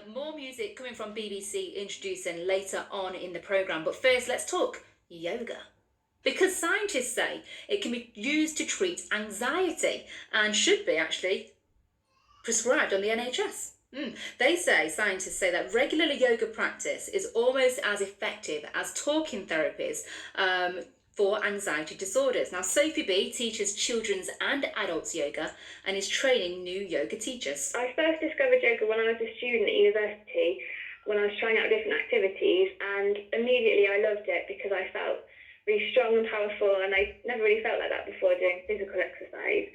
More music coming from BBC introducing later on in the programme. But first, let's talk yoga. Because scientists say it can be used to treat anxiety and should be actually prescribed on the NHS. They say, scientists say that regular yoga practice is almost as effective as talking therapies for anxiety disorders. Now, Sophie Bee teaches children's and adults yoga and is training new yoga teachers. I first discovered yoga when I was a student at university, when I was trying out different activities, and immediately I loved it because I felt really strong and powerful, and I never really felt like that before doing physical exercise.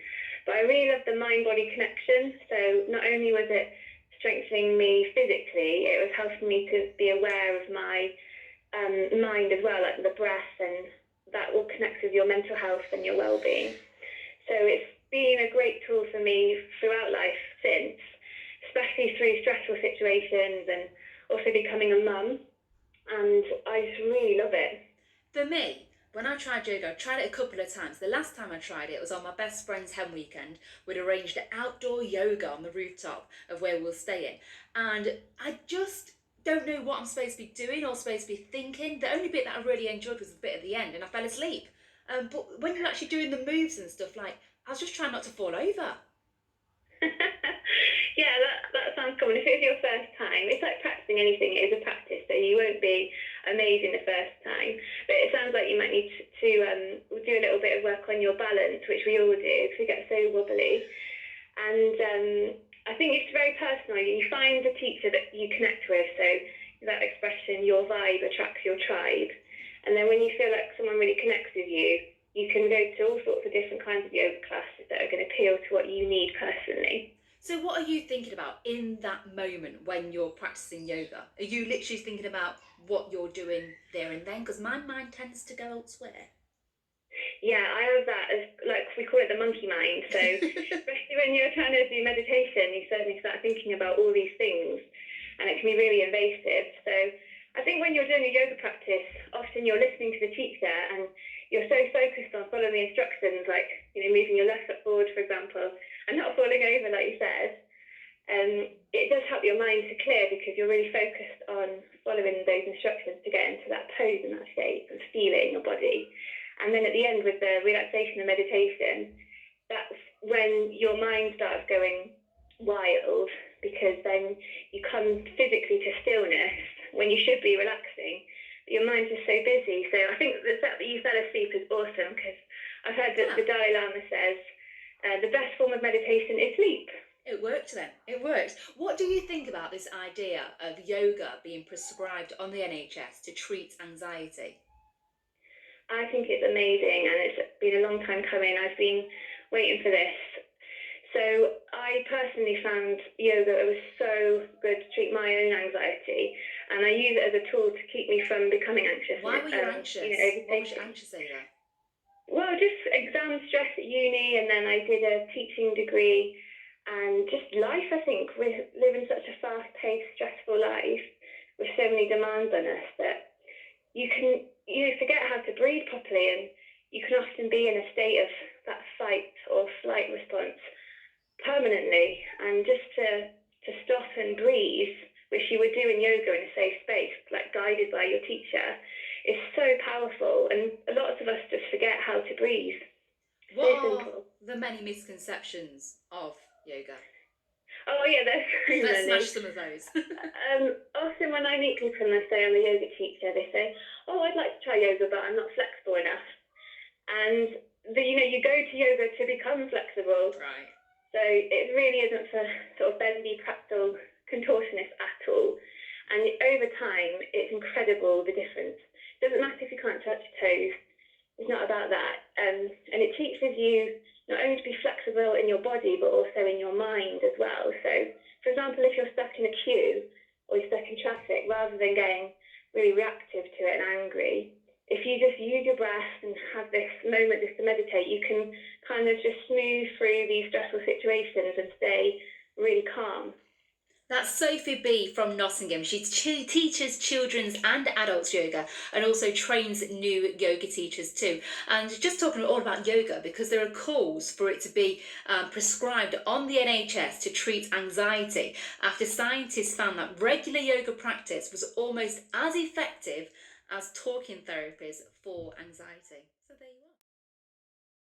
But I really loved the mind-body connection, so not only was it strengthening me physically, it was helping me to be aware of my mind as well, like the breath, and that all connects with your mental health and your well-being. So it's been a great tool for me throughout life since, especially through stressful situations and also becoming a mum, and I just really love it. For me, when I tried yoga, I tried it a couple of times. The last time I tried it was on my best friend's hen weekend. We'd arranged outdoor yoga on the rooftop of where we were staying, and I just don't know what I'm supposed to be doing or supposed to be thinking. The only bit that I really enjoyed was the bit at the end, and I fell asleep. But when you're actually doing the moves and stuff, like, I was just trying not to fall over. Yeah, that sounds common. If it's your first time, it's like practicing anything. It is a practice, so you won't be amazing the first time. But it sounds like you might need to do a little bit of work on your balance, which we all do because we get so wobbly. And I think it's very personal. You find a teacher that you connect with. So that expression, your vibe attracts your tribe. And then when you feel like someone really connects with you, you can go to all sorts of different kinds of yoga classes that are going to appeal to what you need personally. So what are you thinking about in that moment when you're practicing yoga? Are you literally thinking about what you're doing there and then? Because my mind tends to go elsewhere. Yeah, I have that as, like, we call it the monkey mind. So especially when you're trying to do meditation, you suddenly start thinking about all these things, and it can be really invasive. So I think when you're doing a yoga practice, often you're listening to the teacher and you're so focused on following the instructions, like, moving your left foot forward, for example, and not falling over, like you said. It does help your mind to clear because you're really focused on following those instructions to get into that pose and that shape and feel it in your body. And then at the end, with the relaxation and meditation, that's when your mind starts going wild, because then you come physically to stillness when you should be relaxing. But your mind's just so busy. So I think the fact that you fell asleep is awesome, because I've heard that the Dalai Lama says the best form of meditation is sleep. It worked then. It worked. What do you think about this idea of yoga being prescribed on the NHS to treat anxiety? I think it's amazing, and it's been a long time coming. I've been waiting for this. So I personally found yoga, it was so good to treat my own anxiety, and I use it as a tool to keep me from becoming anxious. Why were you anxious? What was you anxious over? Well, just exam stress at uni, and then I did a teaching degree, and just life, I think. We live in such a fast-paced, stressful life with so many demands on us that you forget how to breathe properly, and you can often be in a state of that fight or flight response permanently. And just to stop and breathe, which you would do in yoga in a safe space, like guided by your teacher, is so powerful. And a lot of us just forget how to breathe. What are the many misconceptions of yoga? Oh yeah, there's so many. Let's smash some of those. Often when I meet people and they say I'm a yoga teacher, they say, "Oh, I'd like to try yoga, but I'm not flexible enough." And you go to yoga to become flexible. Right. So it really isn't for sort of bendy, practical contortionists at all. And over time, it's incredible the difference. It doesn't matter if you can't touch your toes. It's not about that. And it teaches you not only to be flexible in your body, but also in your mind as well. So, for example, if you're stuck in a queue or you're stuck in traffic, rather than getting really reactive to it and angry, if you just use your breath and have this moment just to meditate, you can kind of just smooth through these stressful situations and stay really calm. That's Sophie Bee from Nottingham. She teaches children's and adults yoga and also trains new yoga teachers too. And just talking all about yoga because there are calls for it to be prescribed on the NHS to treat anxiety after scientists found that regular yoga practice was almost as effective as talking therapies for anxiety. So there you are.